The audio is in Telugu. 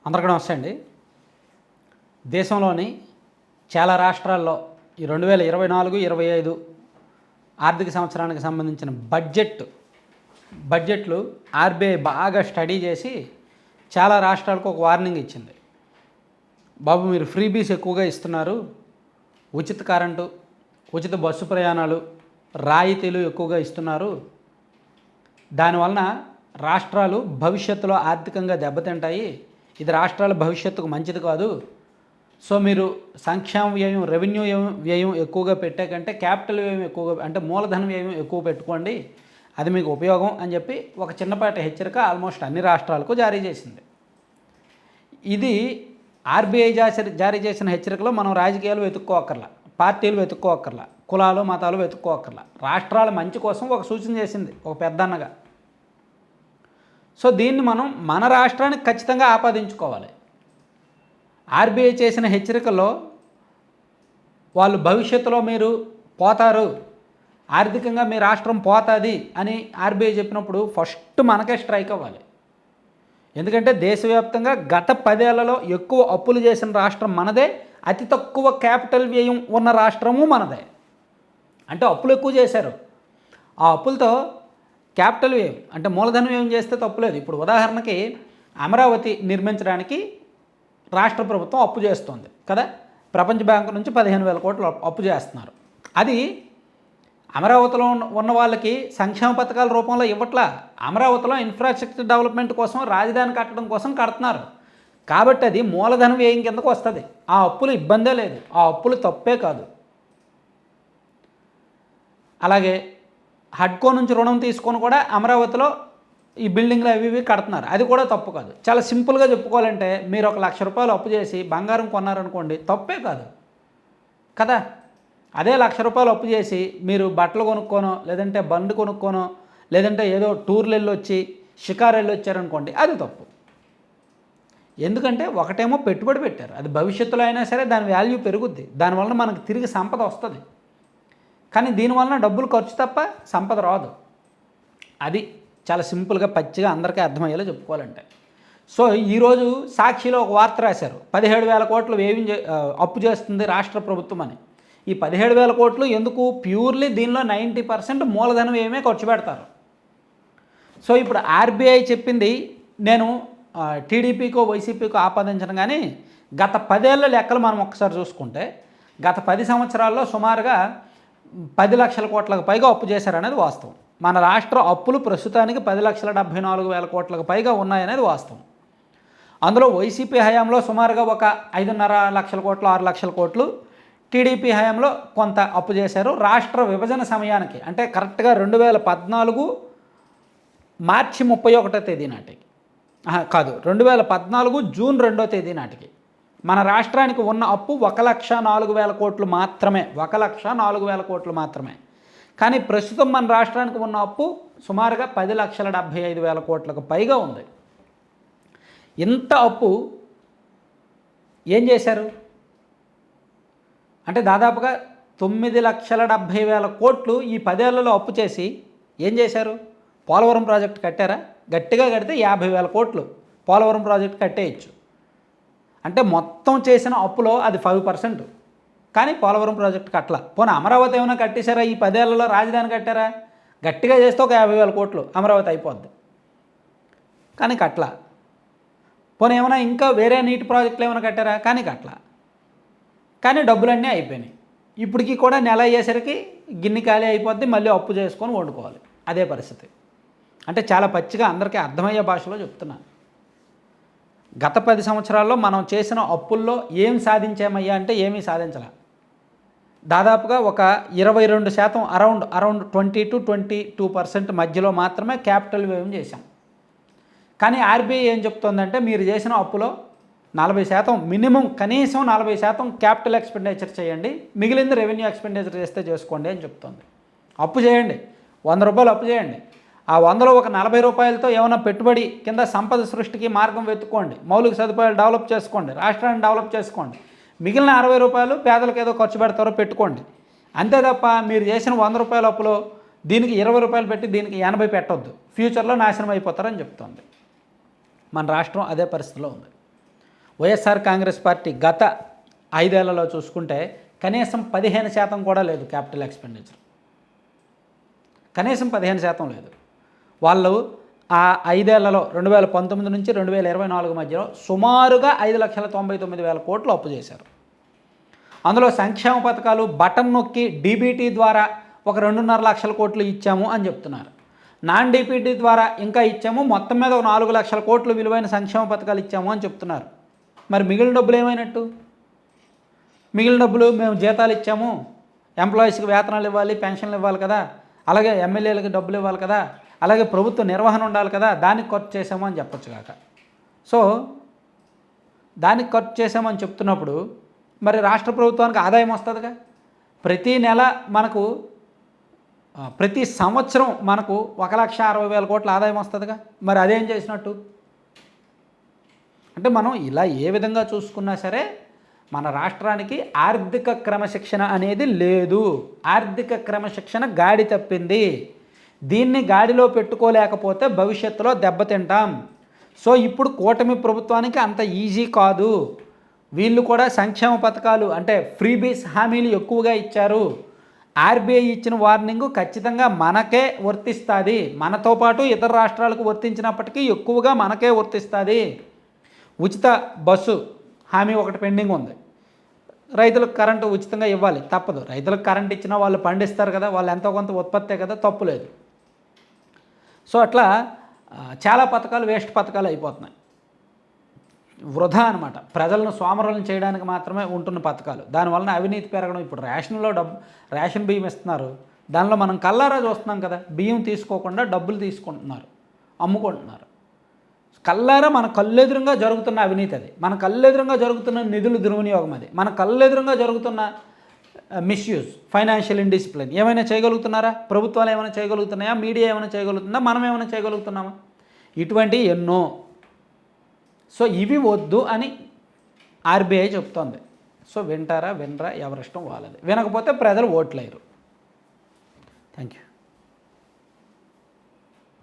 అందరికీ నమస్తే అండి. దేశంలోని చాలా రాష్ట్రాల్లో ఈ 2024-25 ఆర్థిక సంవత్సరానికి సంబంధించిన బడ్జెట్లు ఆర్బీఐ బాగా స్టడీ చేసి చాలా రాష్ట్రాలకు ఒక వార్నింగ్ ఇచ్చింది. బాబు, మీరు ఫ్రీబీస్ ఎక్కువగా ఇస్తున్నారు, ఉచిత కరెంటు, ఉచిత బస్సు ప్రయాణాలు, రాయితీలు ఎక్కువగా ఇస్తున్నారు. దానివలన రాష్ట్రాలు భవిష్యత్తులో ఆర్థికంగా దెబ్బతింటాయి. ఇది రాష్ట్రాల భవిష్యత్తుకు మంచిది కాదు. సో మీరు సంక్షేమ వ్యయం, రెవెన్యూ వ్యయం ఎక్కువగా పెట్టే కంటే క్యాపిటల్ వ్యయం ఎక్కువగా, అంటే మూలధన వ్యయం ఎక్కువ పెట్టుకోండి, అది మీకు ఉపయోగం అని చెప్పి ఒక చిన్నపాటి హెచ్చరిక ఆల్మోస్ట్ అన్ని రాష్ట్రాలకు జారీ చేసింది. ఇది ఆర్బీఐ జారీ చేసిన హెచ్చరికలో మనం రాజకీయాలు వెతుక్కోక్కర్లా, పార్టీలు వెతుక్కోక్కర్లా, కులాలు మతాలు వెతుక్కోక్కర్లా. రాష్ట్రాల మంచి కోసం ఒక సూచన చేసింది ఒక పెద్దన్నగా. సో దీన్ని మనం మన రాష్ట్రానికి ఖచ్చితంగా ఆపాదించుకోవాలి. ఆర్బీఐ చేసిన హెచ్చరికల్లో వాళ్ళు భవిష్యత్తులో మీరు పోతారు, ఆర్థికంగా మీ రాష్ట్రం పోతుంది అని ఆర్బీఐ చెప్పినప్పుడు ఫస్ట్ మనకే స్ట్రైక్ అవ్వాలి. ఎందుకంటే దేశవ్యాప్తంగా గత 10 ఏళ్లలో ఎక్కువ అప్పులు చేసిన రాష్ట్రం మనదే, అతి తక్కువ క్యాపిటల్ వ్యయం ఉన్న రాష్ట్రము మనదే. అంటే అప్పులు ఎక్కువ చేశారు, ఆ అప్పులతో క్యాపిటల్ వ్యయం అంటే మూలధన వ్యయం చేస్తే తప్పులేదు. ఇప్పుడు ఉదాహరణకి అమరావతి నిర్మించడానికి రాష్ట్ర ప్రభుత్వం అప్పు చేస్తుంది కదా, ప్రపంచ బ్యాంకు నుంచి 15,000 కోట్లు అప్పు చేస్తున్నారు. అది అమరావతిలో ఉన్న వాళ్ళకి సంక్షేమ పథకాల రూపంలో ఇవ్వట్లా, అమరావతిలో ఇన్ఫ్రాస్ట్రక్చర్ డెవలప్మెంట్ కోసం, రాజధాని కట్టడం కోసం కడుతున్నారు. కాబట్టి అది మూలధన వ్యయం కిందకు వస్తుంది. ఆ అప్పులు ఇబ్బందే లేదు, ఆ అప్పులు తప్పే కాదు. అలాగే హడ్కో నుంచి రుణం తీసుకొని కూడా అమరావతిలో ఈ బిల్డింగ్లు అవి ఇవి కడుతున్నారు, అది కూడా తప్పు కాదు. చాలా సింపుల్గా చెప్పుకోవాలంటే మీరు 1,00,000 రూపాయలు అప్పు చేసి బంగారం కొన్నారనుకోండి, తప్పే కాదు కదా. అదే 1,00,000 రూపాయలు అప్పు చేసి మీరు బట్టలు కొనుక్కోనో, లేదంటే బండి కొనుక్కోనో, లేదంటే ఏదో టూర్లు వెళ్ళి వచ్చి షికారు వెళ్ళి వచ్చారనుకోండి, అది తప్పు. ఎందుకంటే ఒకటేమో పెట్టుబడి పెట్టారు, అది భవిష్యత్తులో అయినా సరే దాని వాల్యూ పెరుగుద్ది, దానివల్ల మనకు తిరిగి సంపద వస్తుంది. కానీ దీనివలన డబ్బులు ఖర్చు తప్ప సంపద రాదు. అది చాలా సింపుల్గా పచ్చిగా అందరికీ అర్థమయ్యేలా చెప్పుకోవాలంటే. సో ఈరోజు సాక్షిలో ఒక వార్త రాశారు, 17,000 కోట్లు అప్పు చేస్తుంది రాష్ట్ర ప్రభుత్వం అని. ఈ 17,000 కోట్లు ఎందుకు? ప్యూర్లీ దీనిలో 90% మూలధనం ఏమే ఖర్చు పెడతారు. సో ఇప్పుడు ఆర్బీఐ చెప్పింది నేను టీడీపీకో వైసీపీకో ఆపాదించను, కానీ గత 10 ఏళ్ల లెక్కలు మనం ఒకసారి చూసుకుంటే గత 10 సంవత్సరాల్లో సుమారుగా 10 లక్షల కోట్లకు పైగా అప్పు చేశారనేది వాస్తవం. మన రాష్ట్ర అప్పులు ప్రస్తుతానికి 10,74,000 కోట్లకు పైగా ఉన్నాయనేది వాస్తవం. అందులో వైసీపీ హయాంలో సుమారుగా ఒక 5.5 లక్షల కోట్లు, 6 లక్షల కోట్లు, టీడీపీ హయాంలో కొంత అప్పు చేశారు. రాష్ట్ర విభజన సమయానికి అంటే కరెక్ట్గా 2014 మార్చి 31వ తేదీ నాటికి, కాదు 2014 జూన్ 2వ తేదీ నాటికి మన రాష్ట్రానికి ఉన్న అప్పు 1,04,000 కోట్లు మాత్రమే, 1,04,000 కోట్లు మాత్రమే. కానీ ప్రస్తుతం మన రాష్ట్రానికి ఉన్న అప్పు సుమారుగా 10,75,000 కోట్లకు పైగా ఉంది. ఇంత అప్పు ఏం చేశారు అంటే దాదాపుగా 9,70,000 కోట్లు ఈ 10 ఏళ్లలో అప్పు చేసి ఏం చేశారు? పోలవరం ప్రాజెక్టు కట్టారా? గట్టిగా కడితే 50,000 కోట్లు పోలవరం ప్రాజెక్టు కట్టేయచ్చు. అంటే మొత్తం చేసిన అప్పులో అది 5%. కానీ పోలవరం ప్రాజెక్టు కట్టలా. పోనీ అమరావతి ఏమైనా కట్టేశారా? ఈ 10 ఏళ్లలో రాజధాని కట్టారా? గట్టిగా చేస్తే ఒక 50,000 కోట్లు అమరావతి అయిపోద్ది, కానీ కట్టలా. పోనీ ఏమైనా ఇంకా వేరే నీటి ప్రాజెక్టులు ఏమైనా కట్టారా? కానీ కట్టలా. కానీ డబ్బులన్నీ అయిపోయినాయి. ఇప్పటికీ కూడా నెల అయ్యేసరికి గిన్నె ఖాళీ అయిపోద్ది, మళ్ళీ అప్పు చేసుకొని వండుకోవాలి. అదే పరిస్థితి. అంటే చాలా పచ్చిగా అందరికీ అర్థమయ్యే భాషలో చెప్తున్నాను. గత 10 సంవత్సరాల్లో మనం చేసిన అప్పుల్లో ఏం సాధించామయ్యా అంటే ఏమీ సాధించాల. దాదాపుగా ఒక 22%, అరౌండ్ 20-22% మధ్యలో మాత్రమే క్యాపిటల్ వ్యయం చేశాం. కానీ ఆర్బీఐ ఏం చెప్తోందంటే మీరు చేసిన అప్పులో 40%, మినిమం కనీసం 40% క్యాపిటల్ ఎక్స్పెండిచర్ చేయండి, మిగిలింది రెవెన్యూ ఎక్స్పెండిచర్ చేస్తే చేసుకోండి అని చెప్తోంది. అప్పు చేయండి, 100 రూపాయలు అప్పు చేయండి, ఆ 100లో ఒక 40 రూపాయలతో ఏమైనా పెట్టుబడి కింద సంపద సృష్టికి మార్గం వెతుక్కోండి, మౌలిక సదుపాయాలు డెవలప్ చేసుకోండి, రాష్ట్రాన్ని డెవలప్ చేసుకోండి, మిగిలిన 60 రూపాయలు పేదలకు ఏదో ఖర్చు పెడతారో పెట్టుకోండి. అంతే తప్ప మీరు చేసిన 100 రూపాయల అప్పులో దీనికి 20 రూపాయలు పెట్టి దీనికి 80 పెట్టొద్దు, ఫ్యూచర్లో నాశనం అయిపోతారని చెప్తోంది. మన రాష్ట్రం అదే పరిస్థితిలో ఉంది. వైఎస్ఆర్ కాంగ్రెస్ పార్టీ గత 5 ఏళ్లలో చూసుకుంటే కనీసం 15% కూడా లేదు క్యాపిటల్ ఎక్స్పెండిచర్. కనీసం 15% లేదు. వాళ్ళు ఆ 5 ఏళ్లలో 2019 నుంచి 2024 మధ్యలో సుమారుగా 5,99,000 కోట్లు అప్పు చేశారు. అందులో సంక్షేమ పథకాలు బటన్ నొక్కి డీబీటీ ద్వారా ఒక 2.5 లక్షల కోట్లు ఇచ్చాము అని చెప్తున్నారు. నాన్ డీబీటీ ద్వారా ఇంకా ఇచ్చాము, మొత్తం మీద ఒక 4 లక్షల కోట్లు విలువైన సంక్షేమ పథకాలు ఇచ్చాము అని చెప్తున్నారు. మరి మిగిలిన డబ్బులు ఏమైనట్టు? మిగిలిన డబ్బులు మేము జీతాలు ఇచ్చాము, ఎంప్లాయీస్కి వేతనాలు ఇవ్వాలి, పెన్షన్లు ఇవ్వాలి కదా, అలాగే ఎమ్మెల్యేలకు డబ్బులు ఇవ్వాలి కదా, అలాగే ప్రభుత్వ నిర్వహణ ఉండాలి కదా, దానికి ఖర్చు చేసాము అని చెప్పొచ్చు కాక. సో దానికి ఖర్చు చేసామని చెప్తున్నప్పుడు మరి రాష్ట్ర ప్రభుత్వానికి ఆదాయం వస్తుందిగా. ప్రతీ నెల మనకు ప్రతి సంవత్సరం మనకు 1,60,000 కోట్ల ఆదాయం వస్తుందిగా. మరి అదేం చేసినట్టు? అంటే మనం ఇలా ఏ విధంగా చూసుకున్నా సరే మన రాష్ట్రానికి ఆర్థిక క్రమశిక్షణ అనేది లేదు. ఆర్థిక క్రమశిక్షణ గాడి తప్పింది. దీన్ని గాడిలో పెట్టుకోలేకపోతే భవిష్యత్తులో దెబ్బతింటాం. సో ఇప్పుడు కూటమి ప్రభుత్వానికి అంత ఈజీ కాదు. వీళ్ళు కూడా సంక్షేమ పథకాలు అంటే ఫ్రీబీస్ హామీలు ఎక్కువగా ఇచ్చారు. ఆర్బీఐ ఇచ్చిన వార్నింగ్ ఖచ్చితంగా మనకే వర్తిస్తుంది. మనతో పాటు ఇతర రాష్ట్రాలకు వర్తించినప్పటికీ ఎక్కువగా మనకే వర్తిస్తుంది. ఉచిత బస్సు హామీ ఒకటి పెండింగ్ ఉంది. రైతులకు కరెంటు ఉచితంగా ఇవ్వాలి, తప్పదు. రైతులకు కరెంట్ ఇచ్చినా వాళ్ళు పండిస్తారు కదా, వాళ్ళు ఎంతో కొంత ఉత్పత్తే కదా, తప్పు లేదు. సో అట్లా చాలా పథకాలు వేస్ట్ పథకాలు అయిపోతున్నాయి, వృధా అనమాట. ప్రజలను సోమరులను చేయడానికి మాత్రమే ఉంటున్న పథకాలు. దానివలన అవినీతి పెరగడం. ఇప్పుడు రేషన్ బియ్యం ఇస్తున్నారు, దానిలో మనం కల్లారా చూస్తున్నాం కదా, బియ్యం తీసుకోకుండా డబ్బులు తీసుకుంటున్నారు, అమ్ముకుంటున్నారు. కల్లారా మన కళ్ళెదురుగా జరుగుతున్న అవినీతి అది. మన కళ్ళెదురుగా జరుగుతున్న నిధుల దుర్వినియోగం అది. మన కళ్ళెదురుగా జరుగుతున్న మిస్యూజ్, ఫైనాన్షియల్ ఇండిసిప్లిన్. ఏమైనా చేయగలుగుతున్నారా? ప్రభుత్వాలు ఏమైనా చేయగలుగుతున్నాయా? మీడియా ఏమైనా చేయగలుగుతుందా? మనం ఏమైనా చేయగలుగుతున్నామా? ఇటువంటివి ఎన్నో. సో ఇవి వద్దు అని ఆర్బీఐ చెప్తోంది. సో వింటారా వినరా ఎవరిష్టం వాళ్ళది. వినకపోతే ప్రజలు ఓట్లేరు. Thank you.